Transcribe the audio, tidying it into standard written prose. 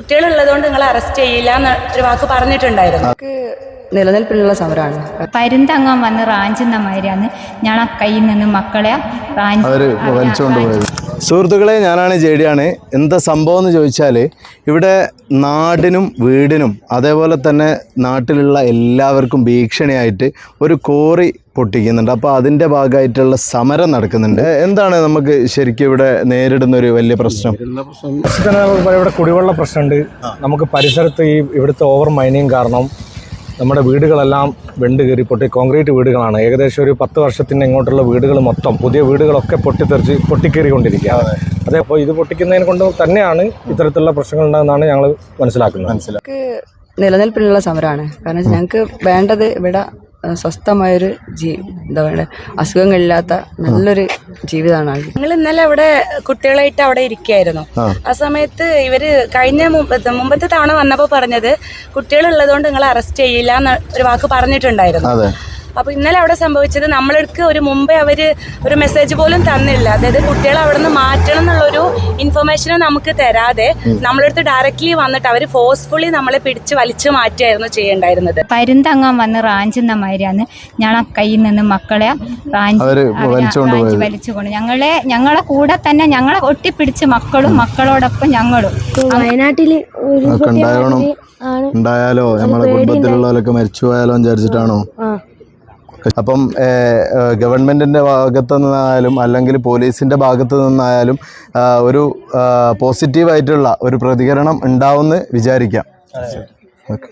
കുട്ടികളുള്ളതുകൊണ്ട് നിങ്ങൾ അറസ്റ്റ് ചെയ്യില്ല എന്ന് ഒരു വാക്ക് പറഞ്ഞിട്ടുണ്ടായിരുന്നു. നിലനിൽപ്പിനുള്ള സമരമാണ്. പരുന്തങ്ങാൻ വന്ന് റാഞ്ചുന്ന മാതിരിയാണ് ഞങ്ങളെ കയ്യിൽ നിന്ന് മക്കളെ വലിച്ചുകൊണ്ടുപോയത്. സുഹൃത്തുക്കളെ, ഞാനാണ് ജെഡിയാണ്. എന്താ സംഭവം എന്ന് ചോദിച്ചാൽ, ഇവിടെ നാടിനും വീടിനും അതേപോലെ തന്നെ നാട്ടിലുള്ള എല്ലാവർക്കും ഭീഷണിയായിട്ട് ഒരു കോറി പൊട്ടിക്കുന്നുണ്ട്. അപ്പോൾ അതിൻ്റെ ഭാഗമായിട്ടുള്ള സമരം നടക്കുന്നുണ്ട്. എന്താണ് നമുക്ക് ശരിക്കും ഇവിടെ നേരിടുന്ന ഒരു വലിയ പ്രശ്നം? ഇവിടെ കുടിവെള്ള പ്രശ്നമുണ്ട്. നമുക്ക് പരിസരത്ത് ഇവിടുത്തെ ഓവർ മൈനിങ് കാരണം നമ്മുടെ വീടുകളെല്ലാം വെണ്ട് കയറി പൊട്ടി കോൺക്രീറ്റ് വീടുകളാണ്. ഏകദേശം ഒരു 10 വർഷത്തിന് ഇങ്ങോട്ടുള്ള വീടുകൾ മൊത്തം പുതിയ വീടുകളൊക്കെ പൊട്ടിക്കേറിക്കൊണ്ടിരിക്കുകയാണ്. അതേപോലെ ഇത് പൊട്ടിക്കുന്നതിനെ കൊണ്ട് തന്നെയാണ് ഇത്തരത്തിലുള്ള പ്രശ്നങ്ങൾ ഉണ്ടാകുന്നതാണ് ഞങ്ങൾ മനസ്സിലാക്കുന്നത്. നിലനിൽപ്പിനുള്ള സമരമാണ്. കാരണം ഞങ്ങൾക്ക് വേണ്ടത് ഇവിടെ സ്വസ്ഥമായൊരു എന്താ പറയുക, അസുഖങ്ങളില്ലാത്ത നല്ലൊരു ജീവിതമാണ്. നിങ്ങൾ ഇന്നലെ അവിടെ കുട്ടികളായിട്ട് അവിടെ ഇരിക്കുകയായിരുന്നു. ആ സമയത്ത് ഇവര് മുമ്പത്തെ തവണ വന്നപ്പോൾ പറഞ്ഞത് കുട്ടികളുള്ളതുകൊണ്ട് നിങ്ങൾ അറസ്റ്റ് ചെയ്യില്ല എന്ന് ഒരു വാക്ക് പറഞ്ഞിട്ടുണ്ടായിരുന്നു. അപ്പൊ ഇന്നലെ അവിടെ സംഭവിച്ചത്, നമ്മളെടുക്ക് ഒരു മുമ്പേ അവര് ഒരു മെസ്സേജ് പോലും തന്നില്ല. അതായത് കുട്ടികളെ അവിടെ നിന്ന് മാറ്റണം എന്നുള്ളൊരു ഇൻഫർമേഷന് നമുക്ക് തരാതെ നമ്മളെടുത്ത് ഡയറക്റ്റ്ലി വന്നിട്ട് അവര് ഫോഴ്സ്ഫുള്ളി നമ്മളെ പിടിച്ച് വലിച്ചു മാറ്റിയായിരുന്നു ചെയ്യേണ്ടായിരുന്നത്. പരുന്തങ്ങാൻ വന്ന് റാഞ്ചുന്ന മാതിരിയാണ് ഞങ്ങളെ കയ്യിൽ നിന്ന് മക്കളെ വലിച്ചുകൊണ്ട് ഞങ്ങളെ കൂടെ തന്നെ ഞങ്ങളെ ഒട്ടിപ്പിടിച്ച് മക്കളും മക്കളോടൊപ്പം ഞങ്ങളും. വയനാട്ടില് ഉണ്ടായാലോ നമ്മളെ കുടുംബത്തിലുള്ളവരൊക്കെ മരിച്ചു പോയാലോ വിചാരിച്ചിട്ടാണോ? അപ്പം ഗവൺമെൻറ്റിൻ്റെ ഭാഗത്തു നിന്നായാലും അല്ലെങ്കിൽ പോലീസിൻ്റെ ഭാഗത്തു നിന്നായാലും ഒരു പോസിറ്റീവായിട്ടുള്ള ഒരു പ്രതികരണം ഉണ്ടാവുമെന്ന് വിചാരിക്കാം. ഓക്കെ.